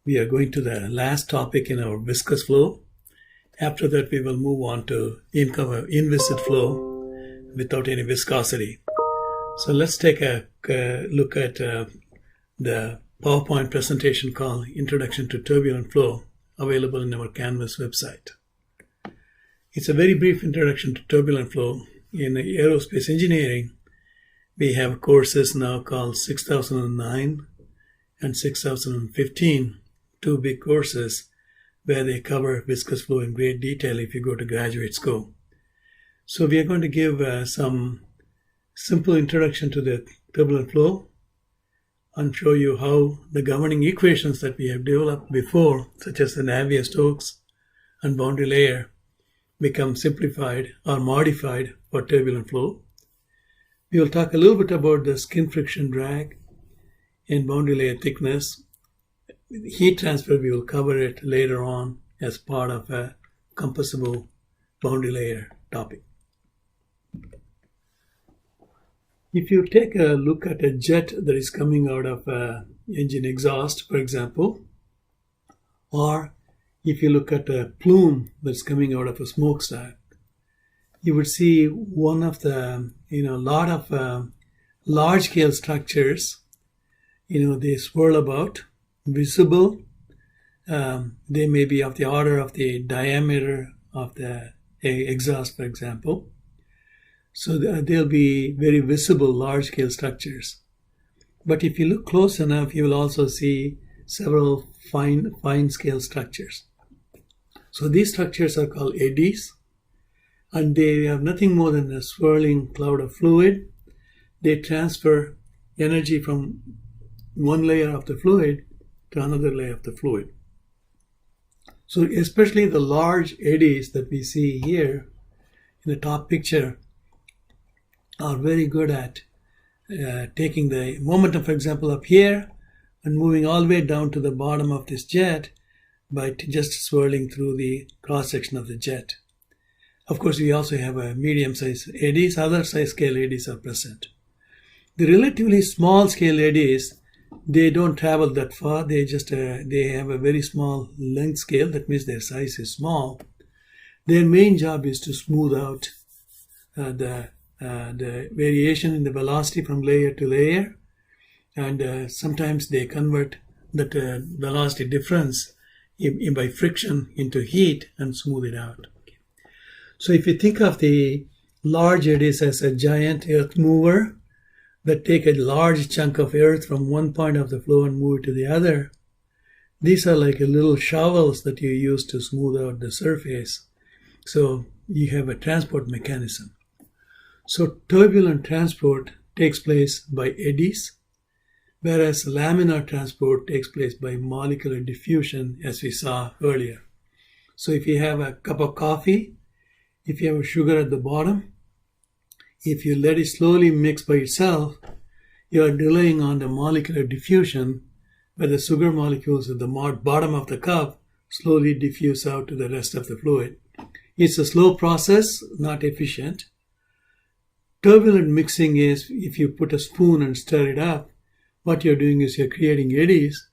We are going to the last topic in our viscous flow. After that, we will move on to inviscid flow without any viscosity. So let's take a look at the PowerPoint presentation called Introduction to Turbulent Flow, available in our Canvas website. It's a very brief introduction to turbulent flow. In aerospace engineering, we have courses now called 6009 and 6015, two big courses where they cover viscous flow in great detail if you go to graduate school. So we are going to give some simple introduction to the turbulent flow and show you how the governing equations that we have developed before, such as the Navier-Stokes and boundary layer, become simplified or modified for turbulent flow. We will talk a little bit about the skin friction drag and boundary layer thickness. Heat transfer, we will cover it later on as part of a compressible boundary layer topic. If you take a look at a jet that is coming out of an engine exhaust, for example, or if you look at a plume that's coming out of a smokestack, you would see one of the, lot of large-scale structures, they swirl about, visible. They may be of the order of the diameter of the exhaust, for example. So they'll be very visible large-scale structures. But if you look close enough, you will also see several fine-scale structures. So these structures are called eddies, and they have nothing more than a swirling cloud of fluid. They transfer energy from one layer of the fluid to another layer of the fluid. So especially the large eddies that we see here in the top picture are very good at taking the momentum, for example, up here and moving all the way down to the bottom of this jet by just swirling through the cross-section of the jet. Of course, we also have a medium-sized eddies. Other size scale eddies are present. The relatively small scale eddies, they don't travel that far. They have a very small length scale. That means their size is small. Their main job is to smooth out the variation in the velocity from layer to layer, and sometimes they convert that velocity difference by friction into heat and smooth it out. So if you think of the large eddies as a giant earth mover that take a large chunk of earth from one point of the flow and move it to the other, these are like little shovels that you use to smooth out the surface. So you have a transport mechanism. So turbulent transport takes place by eddies, whereas laminar transport takes place by molecular diffusion, as we saw earlier. So if you have a cup of coffee, if you have a sugar at the bottom, if you let it slowly mix by itself, you are delaying on the molecular diffusion, where the sugar molecules at the bottom of the cup slowly diffuse out to the rest of the fluid. It's a slow process, not efficient. Turbulent mixing is if you put a spoon and stir it up, what you're doing is you're creating eddies.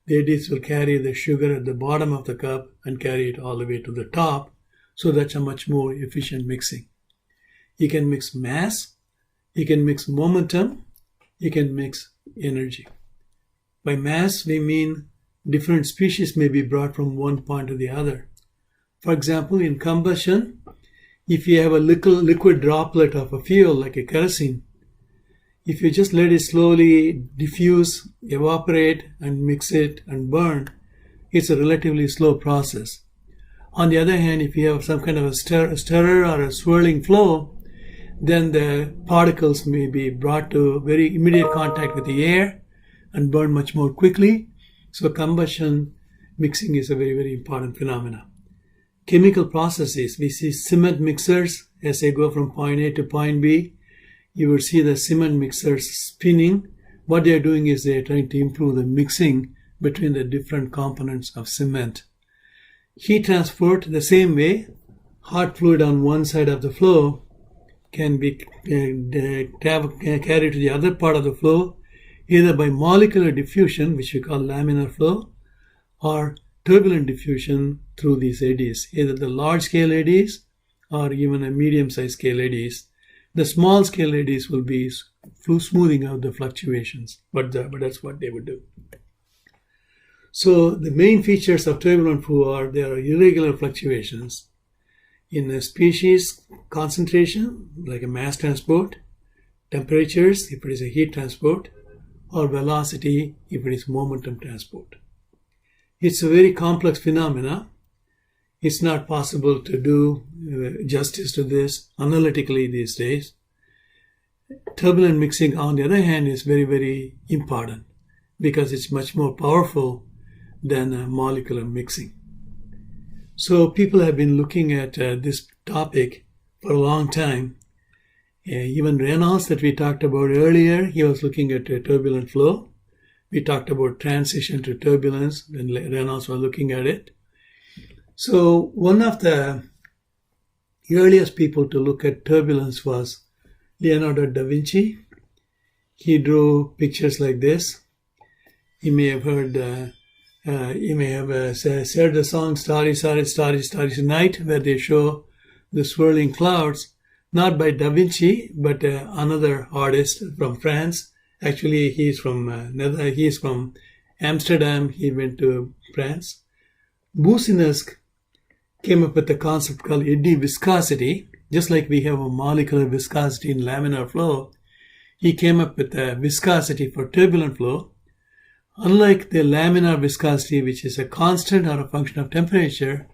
The eddies will carry the sugar at the bottom of the cup and carry it all the way to the top. So that's a much more efficient mixing. You can mix mass, you can mix momentum, you can mix energy. By mass, we mean different species may be brought from one point to the other. For example, in combustion, if you have a liquid droplet of a fuel like a kerosene, if you just let it slowly diffuse, evaporate, and mix it and burn, it's a relatively slow process. On the other hand, if you have some kind of a stirrer or a swirling flow, then the particles may be brought to very immediate contact with the air and burn much more quickly. So combustion mixing is a very, very important phenomenon. Chemical processes, we see cement mixers as they go from point A to point B. You will see the cement mixers spinning. What they are doing is they are trying to improve the mixing between the different components of cement. Heat transport, the same way. Hot fluid on one side of the flow can be carried to the other part of the flow, either by molecular diffusion, which we call laminar flow, or turbulent diffusion through these eddies, either the large-scale eddies or even a medium-sized scale eddies. The small-scale eddies will be smoothing out the fluctuations, but that's what they would do. So the main features of turbulent flow are there are irregular fluctuations in a species concentration, like a mass transport, temperatures, if it is a heat transport, or velocity, if it is momentum transport. It's a very complex phenomena. It's not possible to do justice to this analytically these days. Turbulent mixing, on the other hand, is very, very important because it's much more powerful than molecular mixing. So people have been looking at this topic for a long time. Even Reynolds, that we talked about earlier, he was looking at turbulent flow. We talked about transition to turbulence when Reynolds was looking at it. So one of the earliest people to look at turbulence was Leonardo da Vinci. He drew pictures like this. You may have heard, you may have heard the song Starry, Starry, Starry, Starry Night, where they show the swirling clouds, not by Da Vinci, but another artist from France. Actually, he is from Amsterdam. He went to France. Boussinesq came up with a concept called eddy viscosity. Just like we have a molecular viscosity in laminar flow, he came up with a viscosity for turbulent flow. Unlike the laminar viscosity, which is a constant or a function of temperature,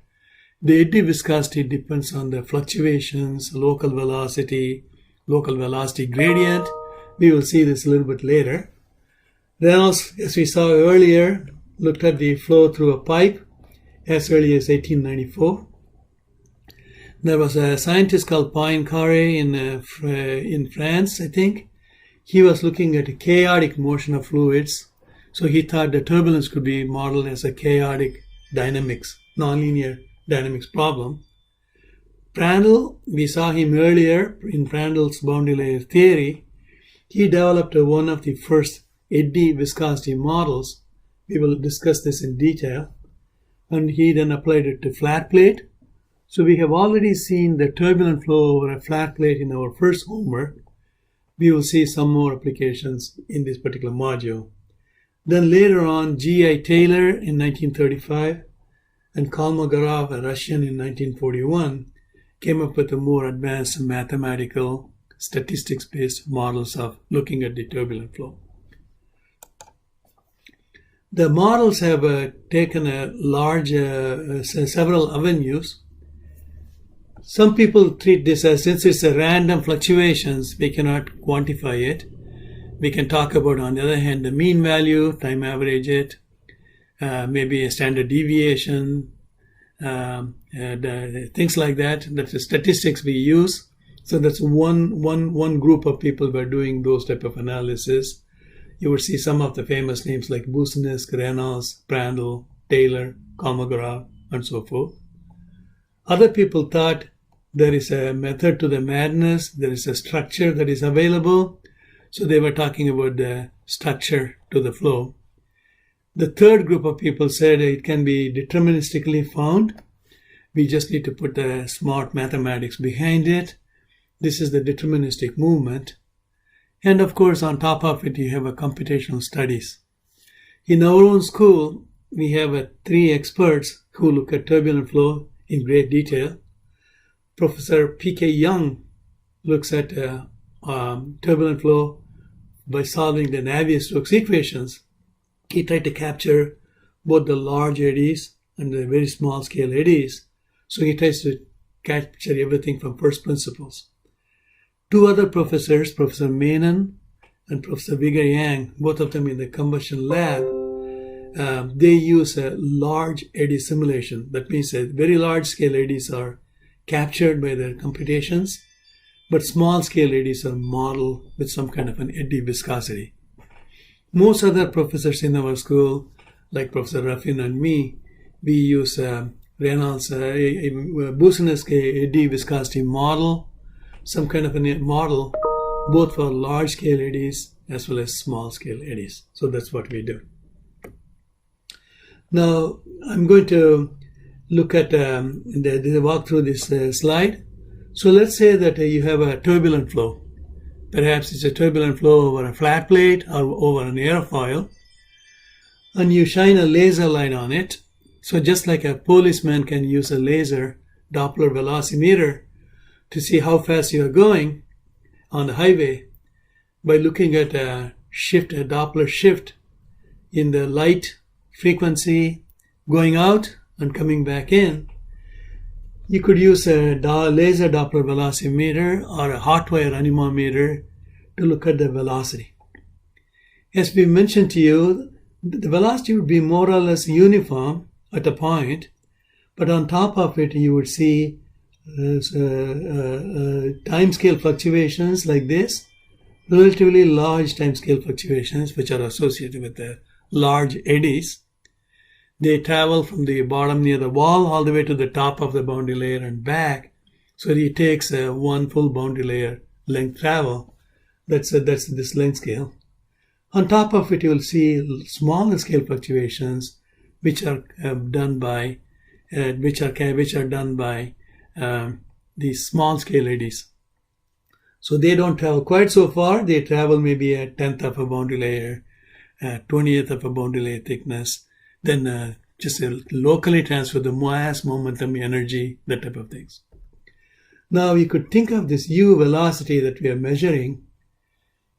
the eddy viscosity depends on the fluctuations, local velocity gradient. We will see this a little bit later. Reynolds, as we saw earlier, looked at the flow through a pipe as early as 1894. There was a scientist called Poincaré in France, I think. He was looking at a chaotic motion of fluids. So he thought the turbulence could be modeled as a chaotic dynamics, nonlinear dynamics problem. Prandtl, we saw him earlier in Prandtl's boundary layer theory. He developed one of the first eddy viscosity models. We will discuss this in detail. And he then applied it to flat plate. So we have already seen the turbulent flow over a flat plate in our first homework. We will see some more applications in this particular module. Then later on, G.I. Taylor in 1935 and Kolmogorov, a Russian, in 1941, came up with a more advanced mathematical, statistics-based models of looking at the turbulent flow. The models have taken a large, several avenues. Some people treat this as, since it's a random fluctuations, we cannot quantify it. We can talk about, on the other hand, the mean value, time average it, maybe a standard deviation, things like that. That's the statistics we use. So that's one group of people who are doing those type of analysis. You would see some of the famous names like Boussinesq, Reynolds, Prandtl, Taylor, Kolmogorov, and so forth. Other people thought there is a method to the madness, there is a structure that is available. So they were talking about the structure to the flow. The third group of people said it can be deterministically found. We just need to put the smart mathematics behind it. This is the deterministic movement. And of course, on top of it, you have a computational studies. In our own school, we have three experts who look at turbulent flow in great detail. Professor P.K. Young looks at turbulent flow by solving the Navier-Stokes equations. He tried to capture both the large eddies and the very small scale eddies. So he tries to capture everything from first principles. Two other professors, Professor Menon and Professor Vigar-Yang, both of them in the combustion lab, they use a large eddy simulation. That means that very large scale eddies are captured by their computations, but small scale eddies are modeled with some kind of an eddy viscosity. Most other professors in our school, like Professor Ruffin and me, we use Reynolds, Boussinesq eddy viscosity model, some kind of a model, both for large scale eddies as well as small scale eddies. So that's what we do. Now, I'm going to look at walk through this slide. So let's say that you have a turbulent flow. Perhaps it's a turbulent flow over a flat plate or over an airfoil, and you shine a laser light on it. So just like a policeman can use a laser Doppler velocimeter to see how fast you are going on the highway by looking at a Doppler shift in the light frequency going out and coming back in, you could use a laser Doppler velocimeter or a hot wire anemometer to look at the velocity. As we mentioned to you, the velocity would be more or less uniform at a point, but on top of it you would see timescale fluctuations like this, relatively large timescale fluctuations which are associated with the large eddies. They travel from the bottom near the wall all the way to the top of the boundary layer and back. So it takes one full boundary layer length travel. That's this length scale. On top of it, you will see smaller scale fluctuations, which are done by these small scale eddies. So they don't travel quite so far. They travel maybe a 10th of a boundary layer, 20th of a boundary layer thickness. Then just locally transfer the mass, momentum, energy, that type of things. Now you could think of this u velocity that we are measuring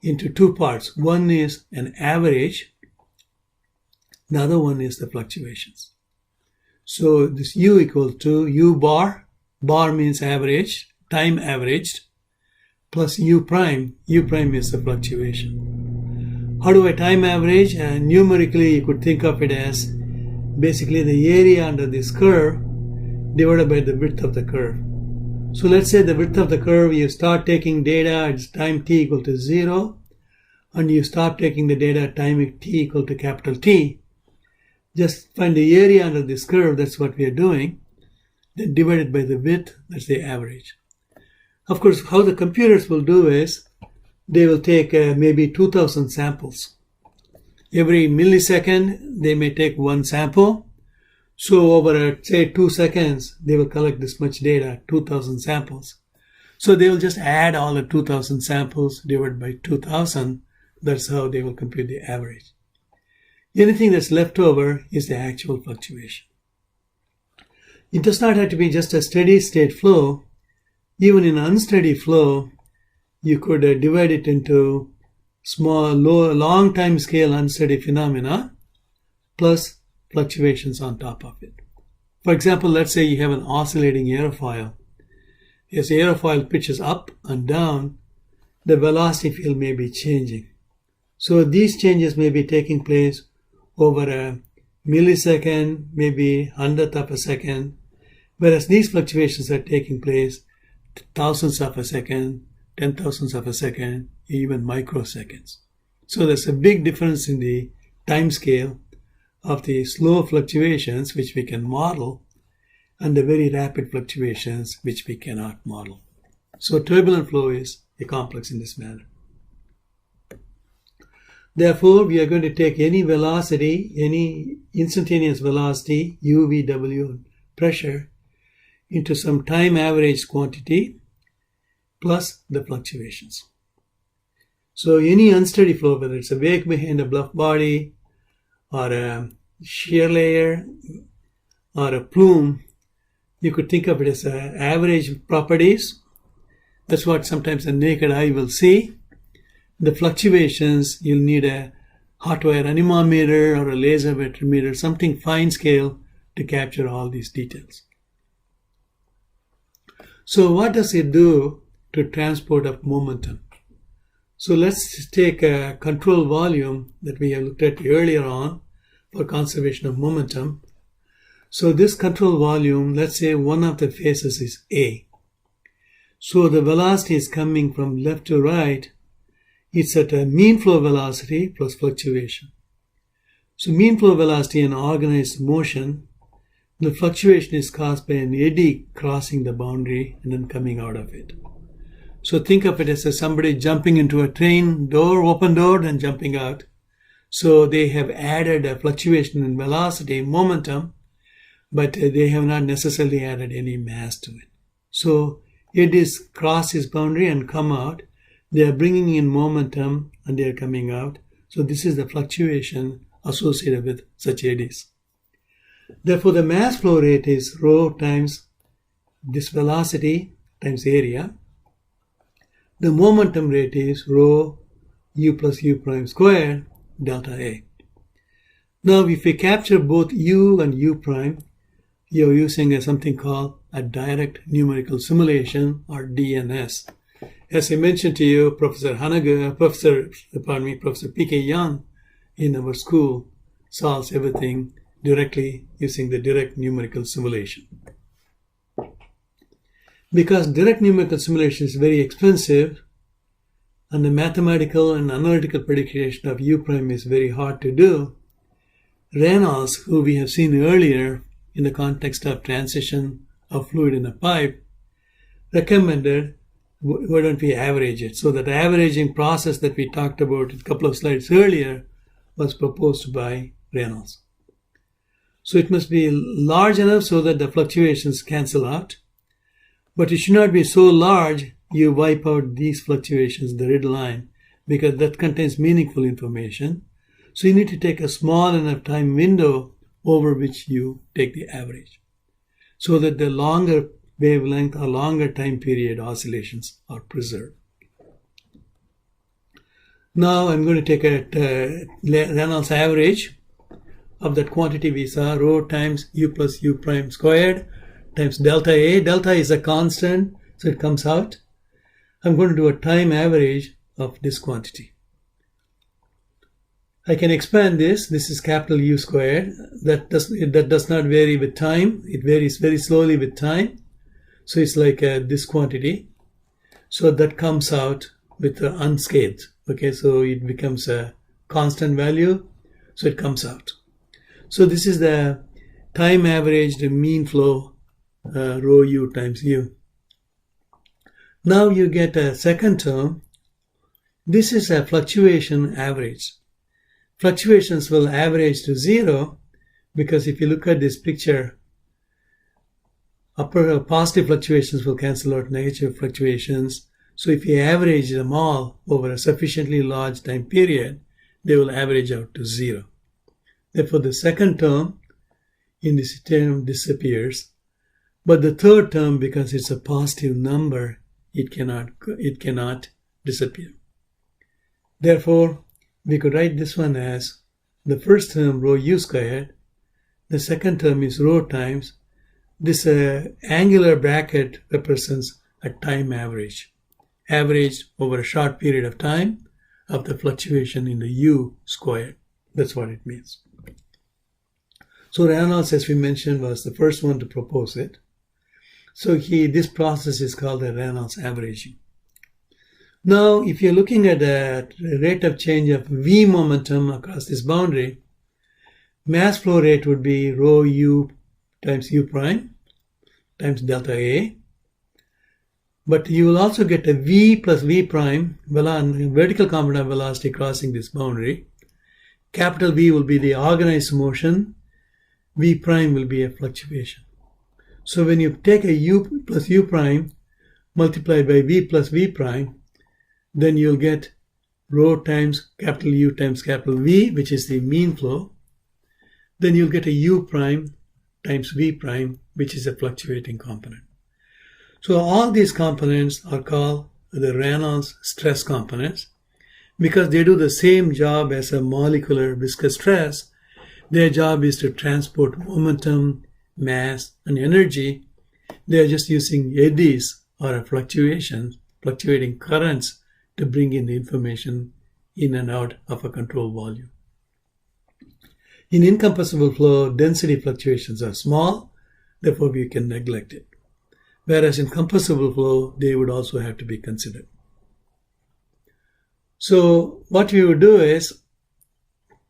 into two parts. One is an average. The other one is the fluctuations. So this u equals to u bar. Bar means average, time averaged, plus u prime. U prime is the fluctuation. How do I time average? Numerically, you could think of it as basically the area under this curve divided by the width of the curve. So let's say the width of the curve, you start taking data at time t equal to 0, and you stop taking the data at time t equal to capital T. Just find the area under this curve, that's what we are doing, then divided by the width, that's the average. Of course, how the computers will do is, they will take maybe 2,000 samples. Every millisecond, they may take one sample. So over, say, 2 seconds, they will collect this much data, 2,000 samples. So they will just add all the 2,000 samples divided by 2,000. That's how they will compute the average. Anything that's left over is the actual fluctuation. It does not have to be just a steady state flow. Even in unsteady flow, you could divide it into small, long time scale unsteady phenomena plus fluctuations on top of it. For example, let's say you have an oscillating aerofoil. As the aerofoil pitches up and down, the velocity field may be changing. So these changes may be taking place over a millisecond, maybe 100th of a second, whereas these fluctuations are taking place thousandths of a second, 10,000ths of a second, even microseconds. So there's a big difference in the time scale of the slow fluctuations, which we can model, and the very rapid fluctuations, which we cannot model. So turbulent flow is a complex in this manner. Therefore, we are going to take any velocity, any instantaneous velocity, u, v, w, pressure, into some time average quantity plus the fluctuations. So any unsteady flow, whether it's a wake behind a bluff body or a shear layer or a plume, you could think of it as average properties. That's what sometimes the naked eye will see. The fluctuations, you'll need a hot wire anemometer or a laser vectrometer, something fine scale to capture all these details. So what does it do to transport of momentum? So let's take a control volume that we have looked at earlier on for conservation of momentum. So this control volume, let's say one of the faces is A. So the velocity is coming from left to right. It's at a mean flow velocity plus fluctuation. So mean flow velocity in organized motion, the fluctuation is caused by an eddy crossing the boundary and then coming out of it. So think of it as somebody jumping into a train door, open door, and jumping out. So they have added a fluctuation in velocity, momentum, but they have not necessarily added any mass to it. So it is cross this boundary and come out. They are bringing in momentum and they are coming out. So this is the fluctuation associated with such eddies. Therefore, the mass flow rate is rho times this velocity times area. The momentum rate is rho u plus u prime squared delta A. Now, if we capture both u and u prime, you're using something called a direct numerical simulation, or DNS. As I mentioned to you, Professor P.K. Young in our school solves everything directly using the direct numerical simulation. Because direct numerical simulation is very expensive and the mathematical and analytical prediction of u prime is very hard to do, Reynolds, who we have seen earlier in the context of transition of fluid in a pipe, recommended why don't we average it. So that averaging process that we talked about a couple of slides earlier was proposed by Reynolds. So it must be large enough so that the fluctuations cancel out, but it should not be so large you wipe out these fluctuations, the red line, because that contains meaningful information. So you need to take a small enough time window over which you take the average, so that the longer wavelength or longer time period oscillations are preserved. Now I'm going to take a Reynolds average of that quantity we saw, rho times u plus u prime squared times delta A. Delta is a constant, so it comes out. I'm going to do a time average of this quantity. I can expand this. This is capital U squared. That does not vary with time. It varies very slowly with time. So it's like this quantity. So that comes out with unscathed. Okay, so it becomes a constant value. So it comes out. So this is the time averaged mean flow, rho u times u. Now you get a second term. This is a fluctuation average. Fluctuations will average to 0 because if you look at this picture, upper positive fluctuations will cancel out negative fluctuations. So if you average them all over a sufficiently large time period, they will average out to 0. Therefore, the second term in this term disappears. But the third term, because it's a positive number, it cannot disappear. Therefore, we could write this one as the first term rho u squared, the second term is rho times, this angular bracket represents a time average, averaged over a short period of time of the fluctuation in the u squared. That's what it means. So Reynolds, as we mentioned, was the first one to propose it. So this process is called the Reynolds averaging. Now, if you're looking at the rate of change of V momentum across this boundary, mass flow rate would be rho u times u prime times delta A. But you will also get a V plus V prime, vertical component of velocity crossing this boundary. Capital V will be the organized motion. V prime will be a fluctuation. So when you take a u plus u prime multiplied by V plus V prime, then you'll get rho times capital U times capital V, which is the mean flow. Then you'll get a U prime times V prime, which is a fluctuating component. So all these components are called the Reynolds stress components because they do the same job as a molecular viscous stress. Their job is to transport momentum, mass, and energy. They are just using eddies or fluctuating currents to bring in the information in and out of a control volume. In incompressible flow, density fluctuations are small, therefore we can neglect it. Whereas in compressible flow, they would also have to be considered. So what we would do is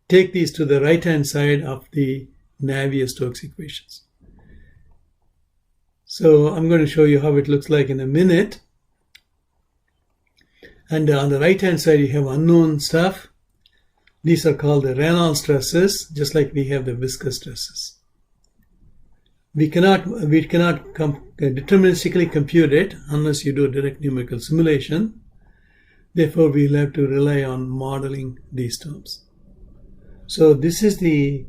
take these to the right-hand side of the Navier-Stokes equations. So I'm going to show you how it looks like in a minute. And on the right-hand side, you have unknown stuff These are called the Reynolds stresses, just like we have the viscous stresses. We cannot deterministically compute it unless you do direct numerical simulation. Therefore, we'll have to rely on modeling these terms. So this is the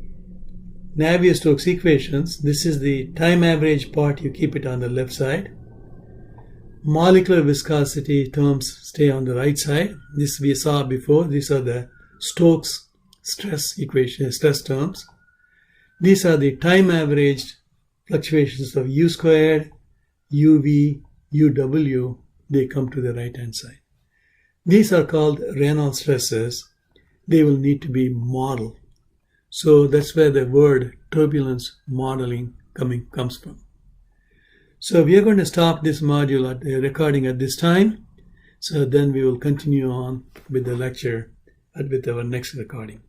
Navier-Stokes equations. This is the time average part. You keep it on the left side. Molecular viscosity terms stay on the right side. This we saw before. These are the Stokes stress equation, stress terms. These are the time averaged fluctuations of U squared, UV, UW. They come to the right hand side. These are called Reynolds stresses. They will need to be modeled. So that's where the word turbulence modeling comes from. So we are going to stop this module at the recording at this time. So then we will continue on with the lecture with our next recording.